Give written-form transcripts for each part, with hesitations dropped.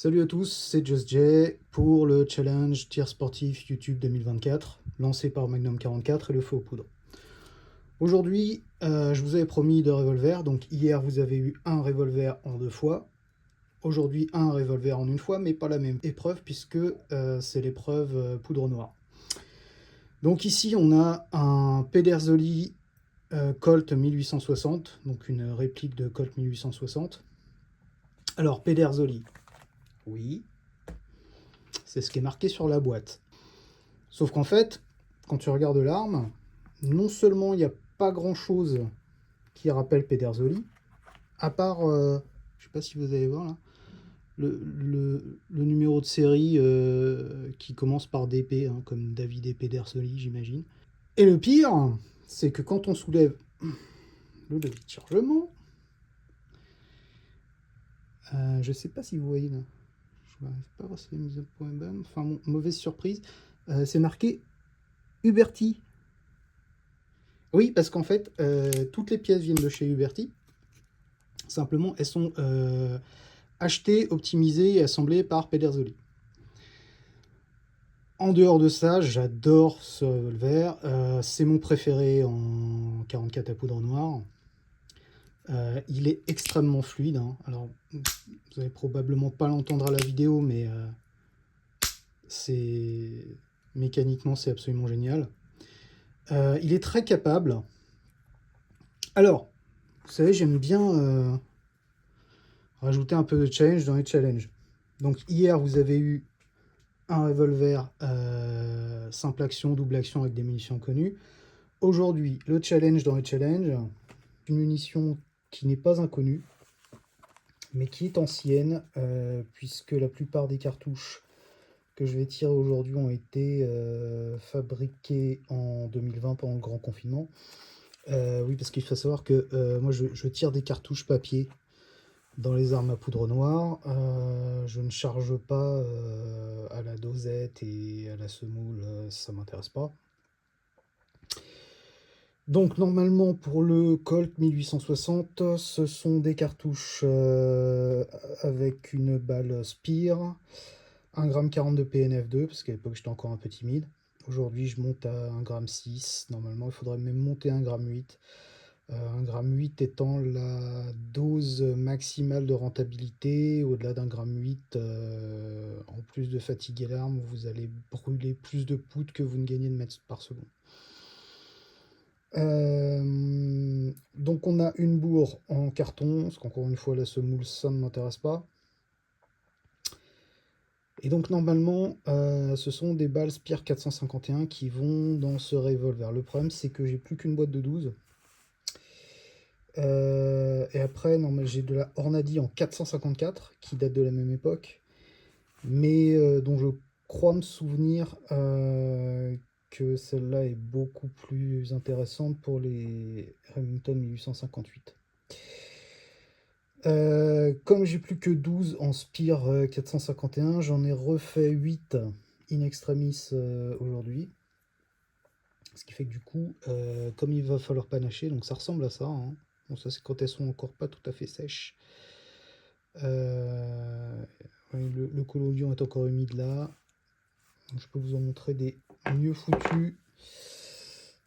Salut à tous, c'est Just Jay pour le challenge tir sportif YouTube 2024 lancé par Magnum 44 et le feu aux poudres. Aujourd'hui, je vous avais promis 2 revolvers, donc hier vous avez eu un revolver en 2 fois, aujourd'hui un revolver en 1 fois, mais pas la même épreuve puisque c'est l'épreuve poudre noire. Donc ici on a un Pedersoli Colt 1860, donc une réplique de Colt 1860. Alors Pedersoli, oui, c'est ce qui est marqué sur la boîte. Sauf qu'en fait, quand tu regardes l'arme, non seulement il n'y a pas grand-chose qui rappelle Pedersoli, à part, je sais pas si vous allez voir là, le numéro de série qui commence par DP, hein, comme David et Pedersoli, j'imagine. Et le pire, c'est que quand on soulève le levier de chargement, je sais pas si vous voyez là, je n'arrive pas à voir si la mise au point est bonne, enfin bon, mauvaise surprise, c'est marqué Huberti. Oui, parce qu'en fait, toutes les pièces viennent de chez Huberti. Simplement, elles sont achetées, optimisées et assemblées par Pedersoli. En dehors de ça, j'adore ce revolver. C'est mon préféré en 44 à poudre noire. Il est extrêmement fluide, hein. Alors, vous n'allez probablement pas l'entendre à la vidéo, mais mécaniquement, c'est absolument génial. Il est très capable. Alors, vous savez, j'aime bien rajouter un peu de challenge dans les challenges. Donc hier, vous avez eu un revolver simple action, double action avec des munitions connues. Aujourd'hui, le challenge dans les challenges, une munition qui n'est pas inconnue, mais qui est ancienne, puisque la plupart des cartouches que je vais tirer aujourd'hui ont été fabriquées en 2020 pendant le grand confinement. Oui, parce qu'il faut savoir que moi je tire des cartouches papier dans les armes à poudre noire. Je ne charge pas à la dosette et à la semoule, ça m'intéresse pas. Donc normalement pour le Colt 1860, ce sont des cartouches avec une balle Spear, 1,40 g de PNF2, parce qu'à l'époque j'étais encore un peu timide. Aujourd'hui je monte à 1,6 g, normalement il faudrait même monter à 1,8 g. 1,8 g étant la dose maximale de rentabilité. Au-delà d'1,8 g, en plus de fatiguer l'arme, vous allez brûler plus de poudre que vous ne gagnez de mètres par seconde. Donc on a une bourre en carton, parce qu'encore une fois la semoule ça ne m'intéresse pas. Et donc normalement ce sont des balles Spear 451 qui vont dans ce revolver. Le problème c'est que j'ai plus qu'une boîte de 12. Et après j'ai de la Hornady en 454 qui date de la même époque, mais dont je crois me souvenir que celle-là est beaucoup plus intéressante pour les Remington 1858. Comme j'ai plus que 12 en Spear 451, j'en ai refait 8 in extremis aujourd'hui. Ce qui fait que du coup, comme il va falloir panacher, donc ça ressemble à ça, hein. Bon, ça c'est quand elles sont encore pas tout à fait sèches. Ouais, le collodion est encore humide là. Donc, je peux vous en montrer des mieux foutus,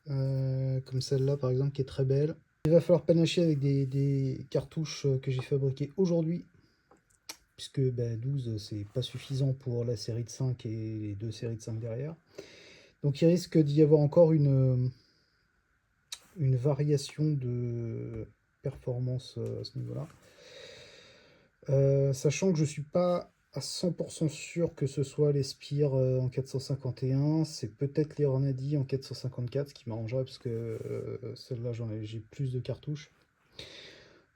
comme celle-là par exemple qui est très belle. Il va falloir panacher avec des cartouches que j'ai fabriquées aujourd'hui, puisque 12 c'est pas suffisant pour la série de 5 et les 2 séries de 5 derrière. Donc il risque d'y avoir encore une variation de performance à ce niveau-là. Sachant que je suis pas à 100% sûr que ce soit les Spear en 451, c'est peut-être les Hornady en 454, ce qui m'arrangerait parce que celle-là j'ai plus de cartouches.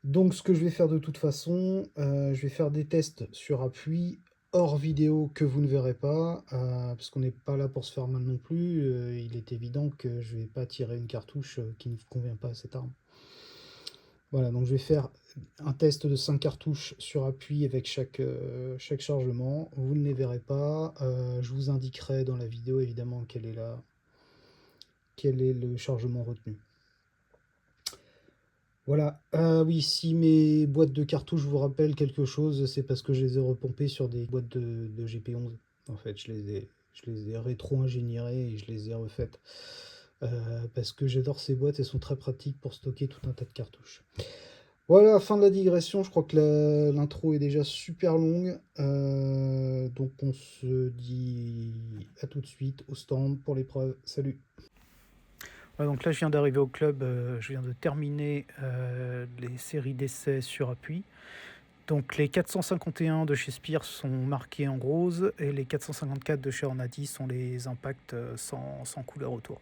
Donc ce que je vais faire de toute façon, je vais faire des tests sur appui hors vidéo que vous ne verrez pas, parce qu'on n'est pas là pour se faire mal non plus. Il est évident que je ne vais pas tirer une cartouche qui ne convient pas à cette arme. Voilà, donc je vais faire un test de 5 cartouches sur appui avec chaque chargement. Vous ne les verrez pas. Je vous indiquerai dans la vidéo évidemment quel est le chargement retenu. Voilà. Oui, si mes boîtes de cartouches vous rappellent quelque chose, c'est parce que je les ai repompées sur des boîtes de GP11. En fait, je les ai rétro-ingénierées et je les ai refaites. Parce que j'adore ces boîtes, elles sont très pratiques pour stocker tout un tas de cartouches. Voilà, fin de la digression, je crois que l'intro est déjà super longue. Donc on se dit à tout de suite au stand pour l'épreuve. Salut. Ouais, donc là je viens d'arriver au club, je viens de terminer les séries d'essais sur appui. Donc les 451 de chez Spear sont marqués en rose et les 454 de chez Ornati sont les impacts sans couleur autour.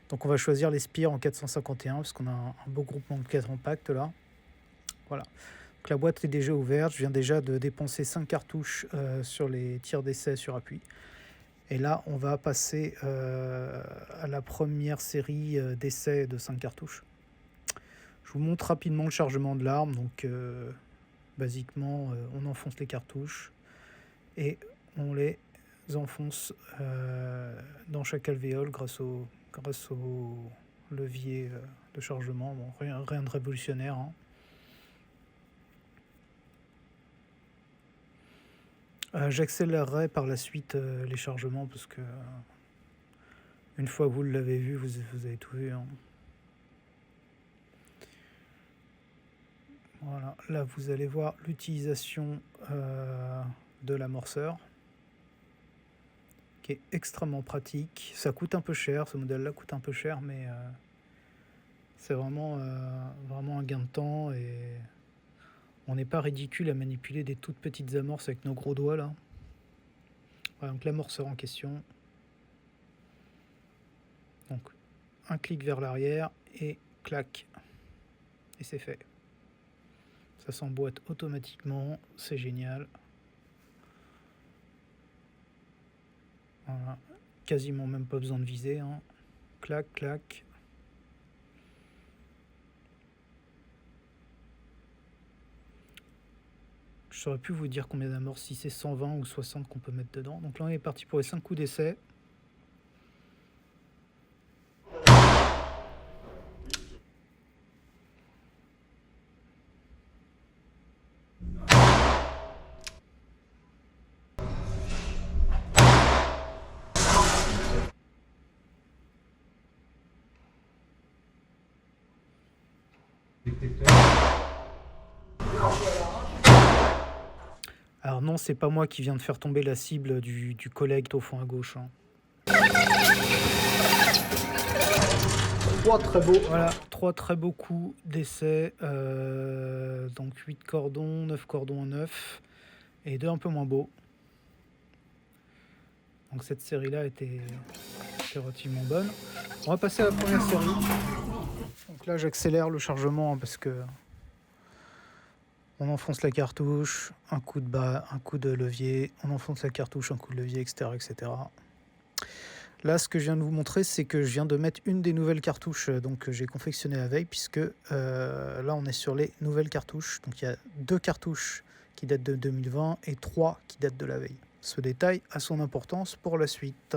Donc on va choisir les Spear en 451 parce qu'on a un beau groupement de 4 impacts là. Voilà. Donc la boîte est déjà ouverte, je viens déjà de dépenser 5 cartouches sur les tirs d'essai sur appui. Et là, on va passer à la première série d'essais de 5 cartouches. Je vous montre rapidement le chargement de l'arme. Donc, basiquement, on enfonce les cartouches et on les enfonce dans chaque alvéole grâce au levier de chargement. Bon, rien de révolutionnaire, hein. J'accélérerai par la suite les chargements parce que une fois que vous l'avez vu, vous avez tout vu, hein. Voilà, là vous allez voir l'utilisation de l'amorceur qui est extrêmement pratique. Ça coûte un peu cher, ce modèle là coûte un peu cher, mais c'est vraiment un gain de temps et on n'est pas ridicule à manipuler des toutes petites amorces avec nos gros doigts là. Voilà, donc l'amorceur en question. Donc un clic vers l'arrière et clac, et c'est fait. Ça s'emboîte automatiquement, c'est génial. Voilà, quasiment même pas besoin de viser, hein. Clac, clac. Je saurais plus vous dire combien d'amorces, si c'est 120 ou 60 qu'on peut mettre dedans. Donc là on est parti pour les 5 coups d'essai. Alors non, c'est pas moi qui viens de faire tomber la cible du collègue au fond à gauche, hein. 3 très beaux. Voilà, 3 très beaux coups d'essai. Donc 8 cordons, 9 cordons en 9 et 2 un peu moins beaux. Donc cette série-là était relativement bonne. On va passer à la première série. Donc là j'accélère le chargement hein, parce que on enfonce la cartouche, un coup de bas, un coup de levier, on enfonce la cartouche, un coup de levier, etc. etc. Là, ce que je viens de vous montrer, c'est que je viens de mettre une des nouvelles cartouches que j'ai confectionnées la veille, puisque là, on est sur les nouvelles cartouches. Donc, il y a 2 cartouches qui datent de 2020 et 3 qui datent de la veille. Ce détail a son importance pour la suite.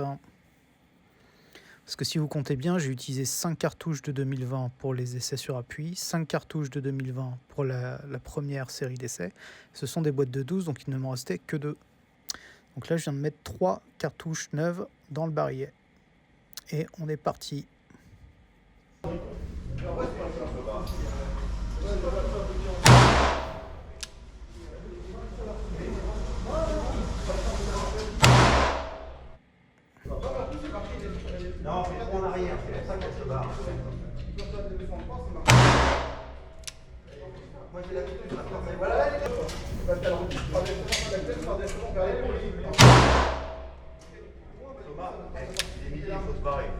Parce que si vous comptez bien, j'ai utilisé 5 cartouches de 2020 pour les essais sur appui, 5 cartouches de 2020 pour la première série d'essais. Ce sont des boîtes de 12, donc il ne m'en restait que 2. Donc là, je viens de mettre 3 cartouches neuves dans le barillet. Et on est parti. Non, c'est en arrière, c'est pour ça qu'elle se barre. Moi j'ai l'habitude de faire ça. Voilà, Thomas, il est midi, il faut se barrer.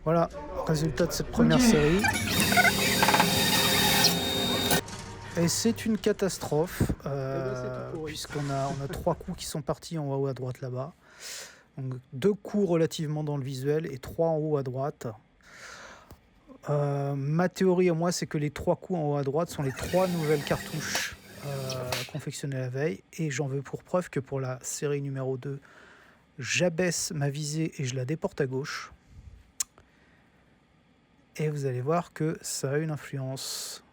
Voilà, résultat de cette première série. Et c'est une catastrophe, puisqu'on a 3 coups qui sont partis en haut à droite là-bas. Donc 2 coups relativement dans le visuel et 3 en haut à droite. Ma théorie à moi, c'est que les 3 coups en haut à droite sont les 3 nouvelles cartouches confectionnées la veille. Et j'en veux pour preuve que pour la série numéro 2, j'abaisse ma visée et je la déporte à gauche. Et vous allez voir que ça a une influence.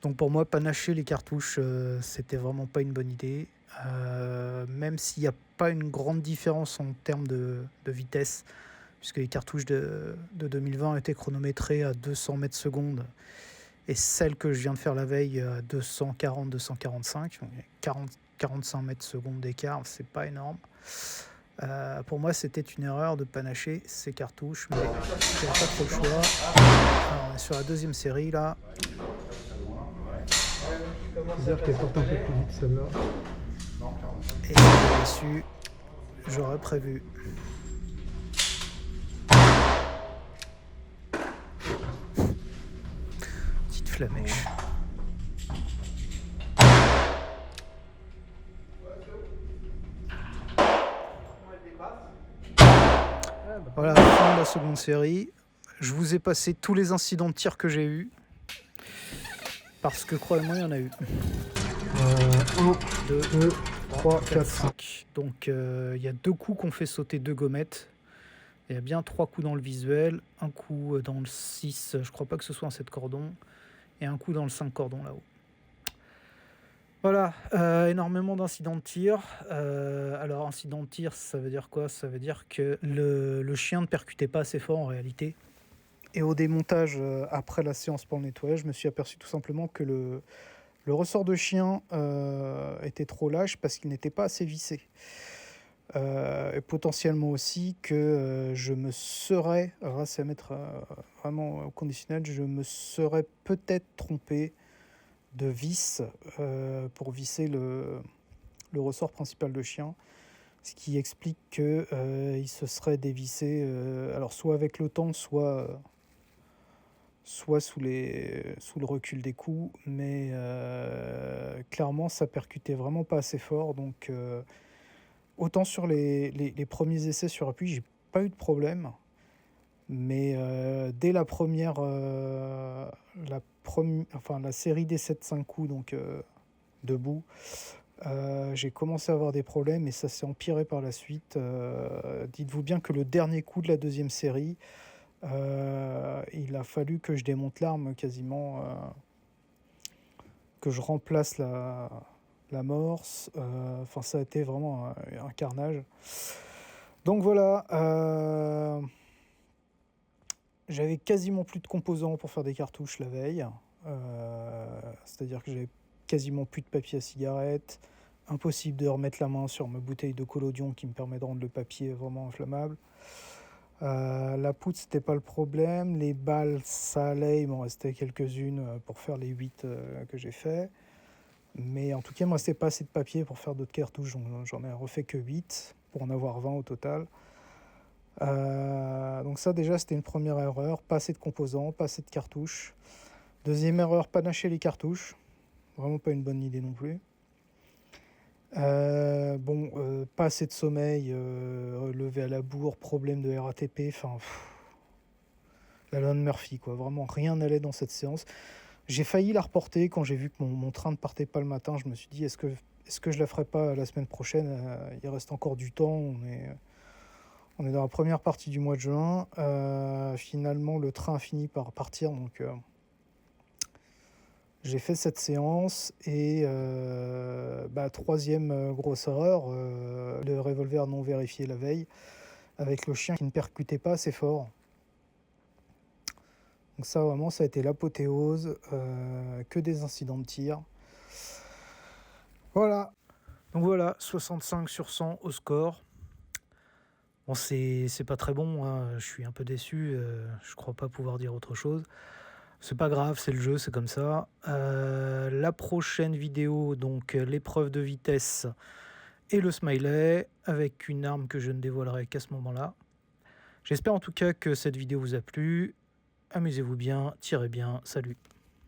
Donc pour moi, panacher les cartouches, c'était vraiment pas une bonne idée. Même s'il n'y a pas une grande différence en termes de vitesse, puisque les cartouches de 2020 étaient chronométrées à 200 mètres secondes, et celles que je viens de faire la veille à 240-245, 40-45 mètres secondes d'écart, c'est pas énorme. Pour moi, c'était une erreur de panacher ces cartouches, mais j'avais pas trop le choix. Alors, on est sur la deuxième série là. C'est-à-dire qu'elle porte un peu plus vite celle-là. Et là-dessus, j'aurais prévu. Petite flamèche. Voilà, fin de la seconde série. Je vous ai passé tous les incidents de tir que j'ai eu. Parce que croyez-moi, il y en a eu. 1, 2, 3, 4, 5. Donc il y a 2 coups qu'on fait sauter 2 gommettes. Il y a bien 3 coups dans le visuel. Un coup dans le 6, je crois pas que ce soit un 7 cordons. Et un coup dans le 5 cordons là-haut. Voilà, énormément d'incidents de tir. Alors, incident de tir, ça veut dire quoi? Ça veut dire que le chien ne percutait pas assez fort en réalité. Et au démontage, après la séance pour le nettoyage, je me suis aperçu tout simplement que le ressort de chien était trop lâche parce qu'il n'était pas assez vissé. Et potentiellement aussi que je me serais, alors c'est à mettre vraiment au conditionnel, je me serais peut-être trompé de vis pour visser le ressort principal de chien, ce qui explique que il se serait dévissé alors soit avec le temps, soit sous le recul des coups, mais clairement ça percutait vraiment pas assez fort. Donc autant sur les premiers essais sur appui, j'ai pas eu de problème, mais dès la première la série des 7-5 coups, donc debout, j'ai commencé à avoir des problèmes et ça s'est empiré par la suite. Dites-vous bien que le dernier coup de la deuxième série, il a fallu que je démonte l'arme quasiment, que je remplace l'amorce. Enfin, ça a été vraiment un carnage. Donc voilà, j'avais quasiment plus de composants pour faire des cartouches la veille. C'est-à-dire que j'avais quasiment plus de papier à cigarette. Impossible de remettre la main sur ma bouteille de collodion qui me permet de rendre le papier vraiment inflammable. La poudre, c'était pas le problème. Les balles, ça allait. Il m'en restait quelques-unes pour faire les 8 que j'ai fait. Mais en tout cas, il me restait pas assez de papier pour faire d'autres cartouches. J'en ai refait que 8 pour en avoir 20 au total. Donc ça, déjà, c'était une première erreur. Pas assez de composants, pas assez de cartouches. Deuxième erreur, panacher les cartouches. Vraiment pas une bonne idée non plus. Pas assez de sommeil, levé à la bourre, problème de RATP, enfin, la loi de Murphy, quoi. Vraiment, rien n'allait dans cette séance. J'ai failli la reporter quand j'ai vu que mon train ne partait pas le matin. Je me suis dit, est-ce que je la ferai pas la semaine prochaine? Il reste encore du temps, on est dans la première partie du mois de juin. Finalement, le train a fini par partir, donc j'ai fait cette séance et troisième grosse erreur, le revolver non vérifié la veille avec le chien qui ne percutait pas assez fort. Donc ça vraiment, ça a été l'apothéose, que des incidents de tir. Voilà. Donc voilà, 65 sur 100 au score. Bon, c'est pas très bon, hein. Je suis un peu déçu, je crois pas pouvoir dire autre chose. C'est pas grave, c'est le jeu, c'est comme ça. La prochaine vidéo, donc l'épreuve de vitesse et le smiley, avec une arme que je ne dévoilerai qu'à ce moment-là. J'espère en tout cas que cette vidéo vous a plu. Amusez-vous bien, tirez bien, salut.